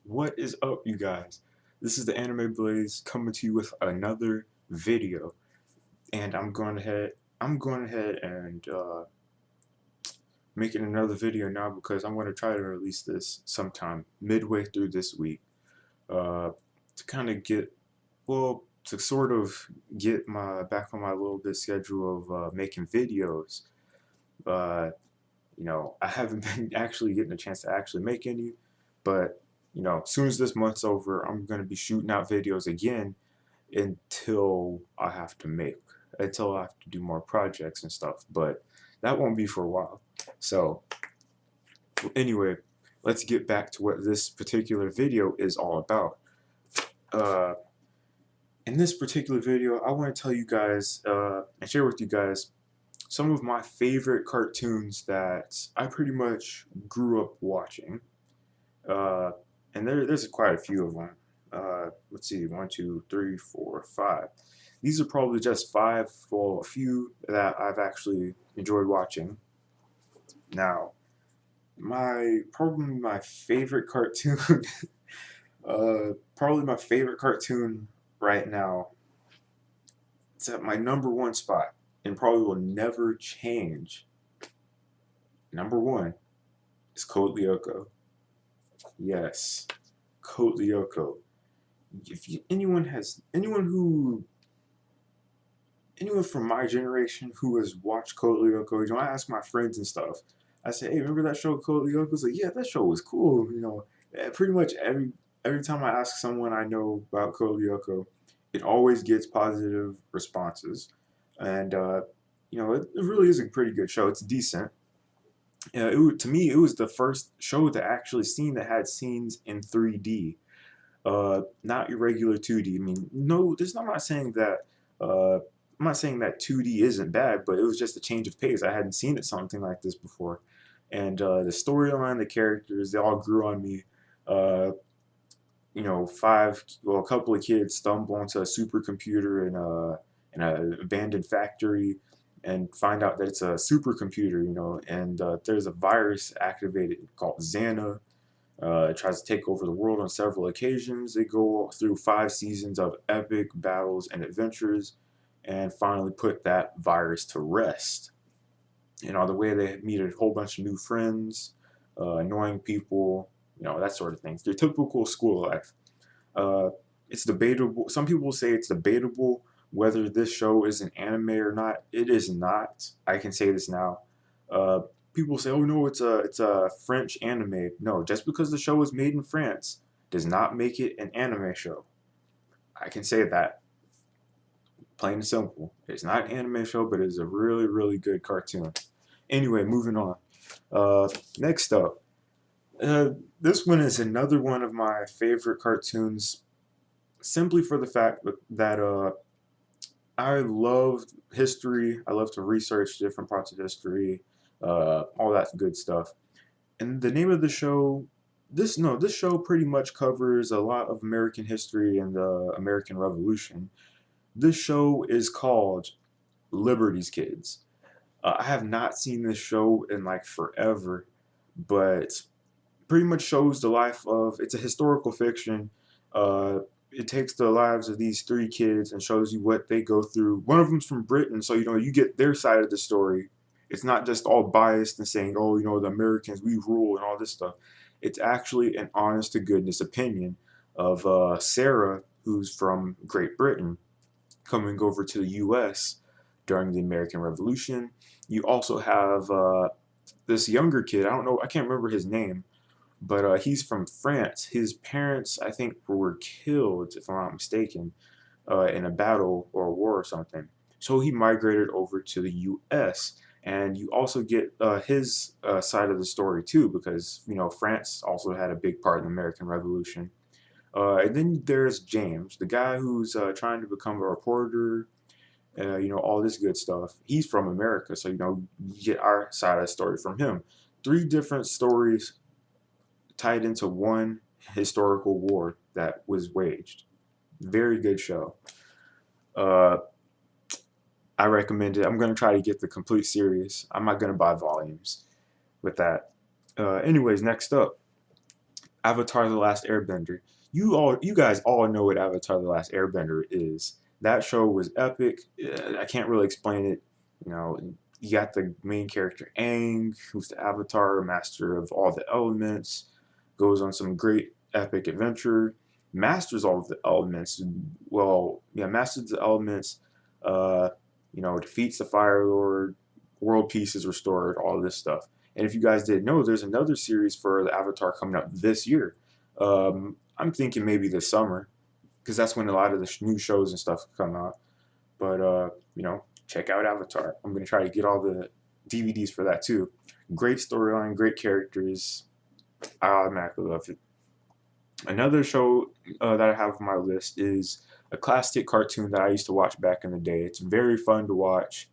What is up, you guys? This is the TheAnimeBlaze coming to you with another video, and I'm going ahead and making another video now because I'm going to try to release this sometime midway through this week, to kind of to sort of get my back on my little bit schedule of making videos. Uh, I haven't been actually getting a chance to actually make any, but as soon as this month's over, I'm gonna be shooting out videos again until I have to do more projects and stuff. But that won't be for a while. So anyway, let's get back to what this particular video is all about. Uh, in this particular video, I want to tell you guys and share with you guys some of my favorite cartoons that I pretty much grew up watching. Uh, and there's quite a few of them. Let's see, one, two, three, four, five. These are probably just five, well, a few that I've actually enjoyed watching. Now, my favorite cartoon, probably my favorite cartoon right now. It's at my number one spot, and probably will never change. Number one is Code Lyoko. Yes, Code Lyoko. If anyone from my generation who has watched Code Lyoko, I ask my friends and stuff. I say, hey, remember that show Code Lyoko? It's like, yeah, that show was cool. Pretty much every time I ask someone I know about Code Lyoko, it always gets positive responses, and it really is a pretty good show. It's decent. To me, it was the first show that actually had scenes in 3D, not irregular 2D. I mean, no, I'm not saying that. I'm not saying that 2D isn't bad, but it was just a change of pace. I hadn't seen something like this before, and the storyline, the characters, they all grew on me. Uh, a couple of kids stumble into a supercomputer in an abandoned factory and find out that it's a supercomputer, and there's a virus activated called Xana. It tries to take over the world on several occasions. They go through 5 seasons of epic battles and adventures and finally put that virus to rest. The way they meet a whole bunch of new friends, annoying people, that sort of things. Their typical school life. Uh, it's debatable. Some people say it's debatable whether this show is an anime or not. It is not. I can say this now. Uh, People say, "Oh no, it's a French anime." No, just because the show is made in France does not make it an anime show. I can say that, plain and simple. It's not an anime show, but it's a really, really good cartoon. Anyway, moving on. Next up, uh, this one is another one of my favorite cartoons, simply for the fact that I love history. I love to research different parts of history, all that good stuff. And the name of the show, this show pretty much covers a lot of American history and the American Revolution. This show is called Liberty's Kids. I have not seen this show in like forever, but pretty much shows the life of. It's a historical fiction. Uh, it takes the lives of these three kids and shows you what they go through. One of them's from Britain, so you get their side of the story. It's not just all biased and saying, "Oh, the Americans, we rule," and all this stuff. It's actually an honest to goodness opinion of Sarah, who's from Great Britain, coming over to the U.S. during the American Revolution. You also have this younger kid. I don't know. I can't remember his name, but he's from France. His parents, I think, were killed, if I'm not mistaken, in a battle or a war or something. So he migrated over to the U.S. And you also get his side of the story too, because France also had a big part in the American Revolution. And then there's James, the guy who's trying to become a reporter. All this good stuff. He's from America, so you get our side of the story from him. Three different stories tied into one historical war that was waged. Very good show. Uh, I recommend it. I'm going to try to get the complete series. I'm not going to buy volumes with that. Anyways, next up, Avatar: The Last Airbender. You guys all know what Avatar: The Last Airbender is. That show was epic. I can't really explain it. You know, you got the main character Aang, who's the Avatar, master of all the elements, goes on some great epic adventure, masters all of the elements. Well, yeah, masters the elements. Uh, defeats the Fire Lord. World peace is restored. All of this stuff. And if you guys didn't know, there's another series for the Avatar coming up this year. I'm thinking maybe this summer, because that's when a lot of the new shows and stuff come out. But check out Avatar. I'm gonna try to get all the DVDs for that too. Great storyline, great characters. I automatically love it. Another show that I have on my list is a classic cartoon that I used to watch back in the day. It's very fun to watch.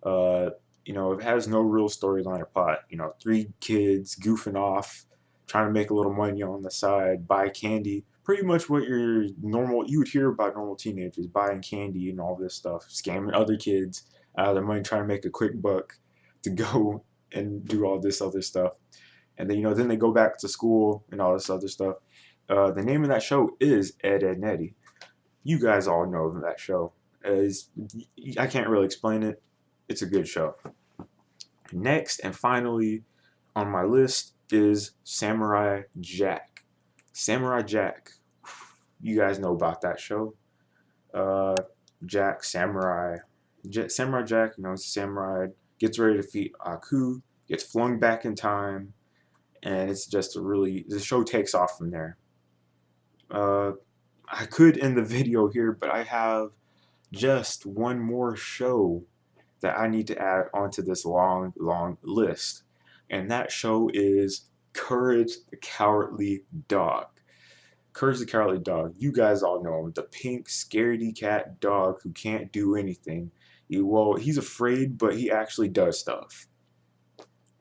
Uh, it has no real storyline or plot. Three kids goofing off, trying to make a little money on the side, buy candy. Pretty much what you would hear about normal teenagers buying candy and all this stuff, scamming other kids out of their money, trying to make a quick buck to go and do all this other stuff. And then then they go back to school and all this other stuff. The name of that show is Ed, Edd n Eddy. You guys all know that show. I can't really explain it. It's a good show. Next and finally on my list is Samurai Jack. Samurai Jack. You guys know about that show. Samurai Jack, he's a samurai, gets ready to defeat Aku, gets flung back in time, and it's just the show takes off from there. I could end the video here, but I have just one more show that I need to add onto this long, long list. And that show is Courage the Cowardly Dog. Courage the Cowardly Dog. You guys all know him. The pink, scaredy cat dog who can't do anything. He's afraid, but he actually does stuff.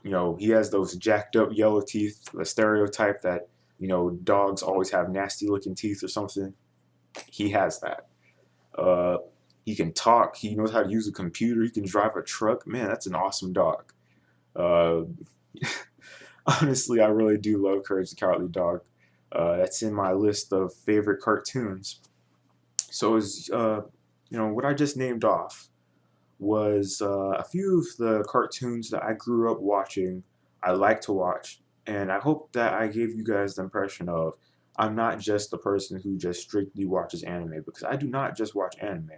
He has those jacked up yellow teeth, the stereotype that, dogs always have nasty looking teeth or something. He has that. He can talk. He knows how to use a computer. He can drive a truck. Man, that's an awesome dog. Uh, Honestly, I really do love Courage the Cowardly Dog. That's in my list of favorite cartoons. So, what I just named off was a few of the cartoons that I grew up watching, I like to watch, and I hope that I gave you guys the impression of I'm not just the person who just strictly watches anime, because I do not just watch anime.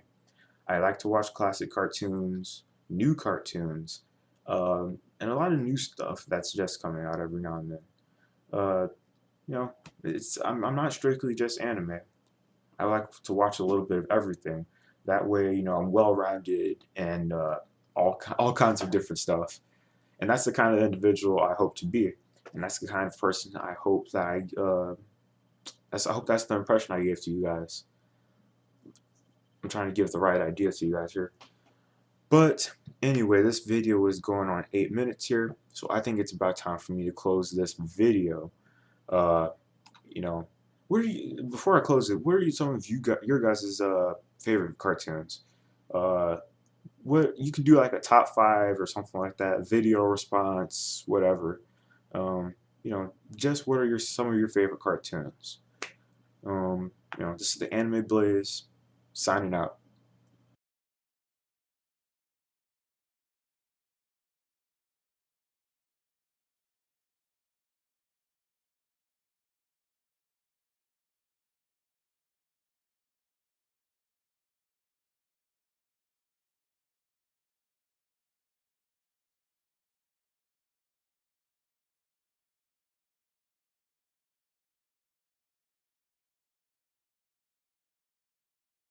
I like to watch classic cartoons, new cartoons, and a lot of new stuff that's just coming out every now and then. Uh, I'm not strictly just anime. I like to watch a little bit of everything. That way, I'm well-rounded and all kinds of different stuff. And that's the kind of individual I hope to be. And that's the kind of person I hope that I hope that's the impression I gave to you guys. I'm trying to give the right idea to you guys here. But anyway, this video is going on 8 minutes here, so I think it's about time for me to close this video. Before I close it, what are some of your guys' favorite cartoons? What you can do, like a top 5 or something like that, video response, whatever. Just what are some of your favorite cartoons? This is the Anime Blaze signing out.